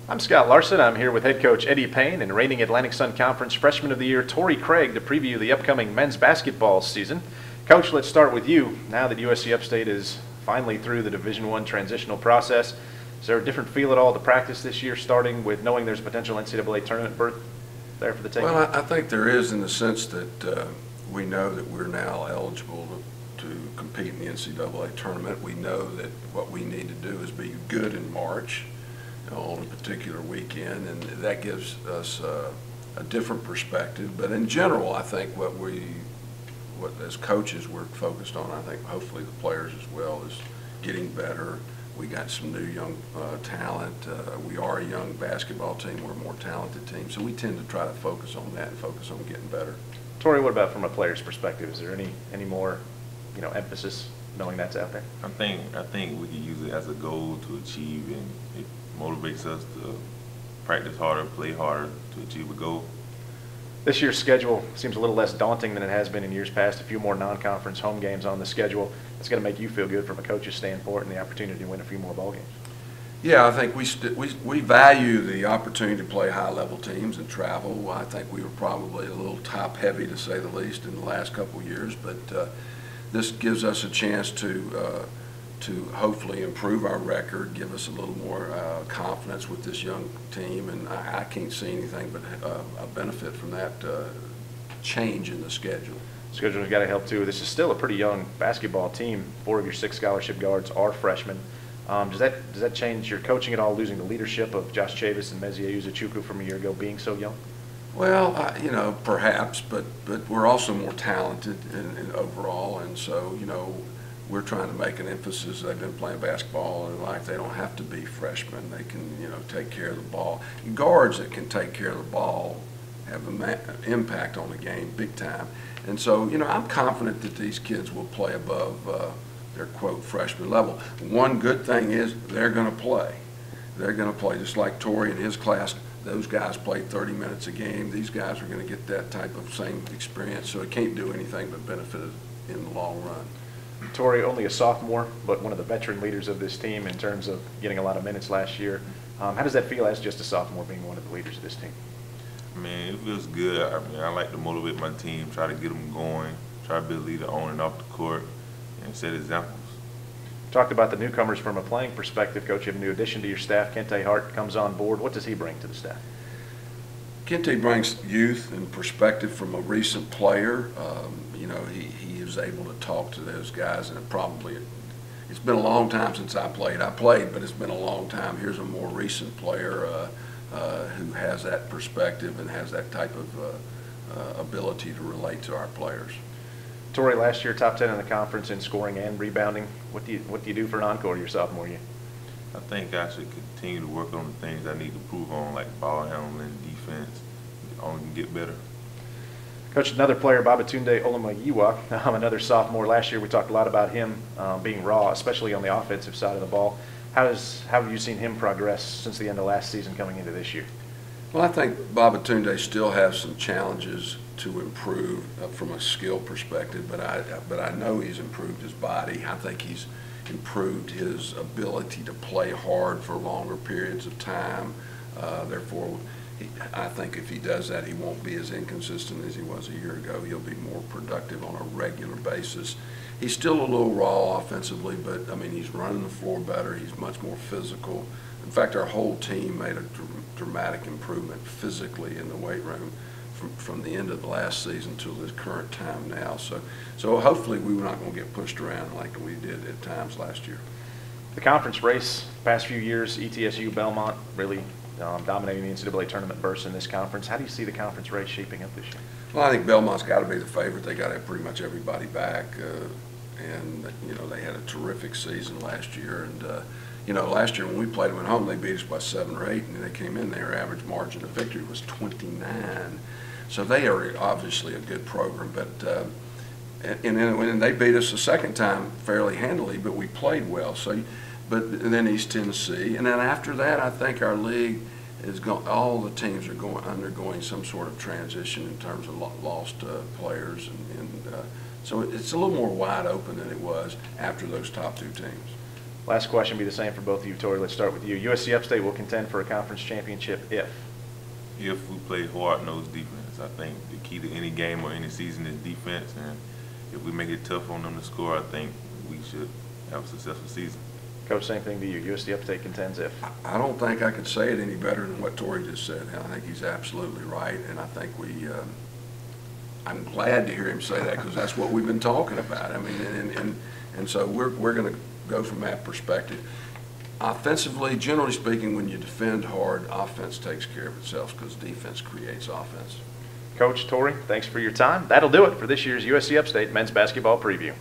I'm Scott Larson. I'm here with head coach Eddie Payne and reigning Atlantic Sun Conference Freshman of the Year Torrey Craig to preview the upcoming men's basketball season. Coach, let's start with you. Now that USC Upstate is finally through the Division I transitional process, is there a different feel at all to practice this year, starting with knowing there's a potential NCAA tournament berth there for the taking? Well, I think there is, in the sense that we know that we're now eligible to compete in the NCAA tournament. We know that what we need to do is be good in March on a particular weekend, and that gives us a different perspective. But in general, I think what as coaches we're focused on, I think hopefully the players as well, is getting better. We got some new young talent. We are a young basketball team. We're a more talented team, so we tend to try to focus on that and focus on getting better. Torrey, what about from a player's perspective? Is there any more emphasis knowing that's out there? I think we can use it as a goal to achieve, and it motivates us to practice harder, play harder to achieve a goal. This year's schedule seems a little less daunting than it has been in years past. A few more non-conference home games on the schedule. It's going to make you feel good from a coach's standpoint and the opportunity to win a few more ball games. Yeah, I think we value the opportunity to play high-level teams and travel. I think we were probably a little top-heavy, to say the least, in the last couple of years, but this gives us a chance to hopefully improve our record, give us a little more confidence with this young team, and I can't see anything but a benefit from that change in the schedule. Schedule's got to help too. This is still a pretty young basketball team. 4 of your 6 scholarship guards are freshmen. Does that change your coaching at all, losing the leadership of Josh Chavis and Mezie Uzochukwu from a year ago being so young? Well, perhaps, but we're also more talented in overall, and so, we're trying to make an emphasis. They've been playing basketball in life. They don't have to be freshmen. They can, take care of the ball. Guards that can take care of the ball have an impact on the game big time. And so, I'm confident that these kids will play above their, quote, freshman level. One good thing is they're going to play. They're going to play just like Torrey and his class. Those guys played 30 minutes a game. These guys are going to get that type of same experience, so it can't do anything but benefit in the long run. Torrey, only a sophomore, but one of the veteran leaders of this team in terms of getting a lot of minutes last year. How does that feel as just a sophomore being one of the leaders of this team? Man, it feels good. I like to motivate my team, try to get them going, try to be a leader on and off the court, and set examples. Talked about the newcomers from a playing perspective. Coach, you have a new addition to your staff. Kente Hart comes on board. What does he bring to the staff? Kente brings youth and perspective from a recent player. He is able to talk to those guys, and it's been a long time since I played. I played, but it's been a long time. Here's a more recent player who has that perspective and has that type of ability to relate to our players. Torrey, last year top 10 in the conference in scoring and rebounding. What do you do for an encore your sophomore year? I think I should continue to work on the things I need to improve on, like ball handling, defense. Only can get better. Coach, another player, Babatunde Olumuyiwa, another sophomore. Last year we talked a lot about him being raw, especially on the offensive side of the ball. How have you seen him progress since the end of last season coming into this year? Well, I think Babatunde still has some challenges to improve from a skill perspective, but I know he's improved his body. I think he's improved his ability to play hard for longer periods of time. Therefore, I think if he does that, he won't be as inconsistent as he was a year ago. He'll be more productive on a regular basis. He's still a little raw offensively, but he's running the floor better. He's much more physical. In fact, our whole team made a dramatic improvement physically in the weight room from the end of the last season to this current time now. So hopefully we're not going to get pushed around like we did at times last year. The conference race, past few years, ETSU, Belmont, really dominating the NCAA tournament burst in this conference. How do you see the conference race shaping up this year? Well, I think Belmont's got to be the favorite. They got to have pretty much everybody back, and they had a terrific season last year. And last year when we played them at home, they beat us by 7 or 8, and they came in. Their average margin of victory was 29. So they are obviously a good program, but and they beat us the second time fairly handily, but we played well. But then East Tennessee, and then after that, I think our league is going. All the teams are undergoing some sort of transition in terms of lost players, and so it's a little more wide open than it was after those top 2 teams. Last question will be the same for both of you, Tori. Let's start with you. USC Upstate will contend for a conference championship If we play hard-nosed defense, I think the key to any game or any season is defense, and if we make it tough on them to score, I think we should have a successful season. Coach, same thing to you. USC Upstate contends if. I don't think I could say it any better than what Tori just said. I think he's absolutely right, and I think I'm glad to hear him say that because that's what we've been talking about. I mean, and so we're going to go from that perspective. Offensively, generally speaking, when you defend hard, offense takes care of itself because defense creates offense. Coach, Tori, thanks for your time. That'll do it for this year's USC Upstate men's basketball preview.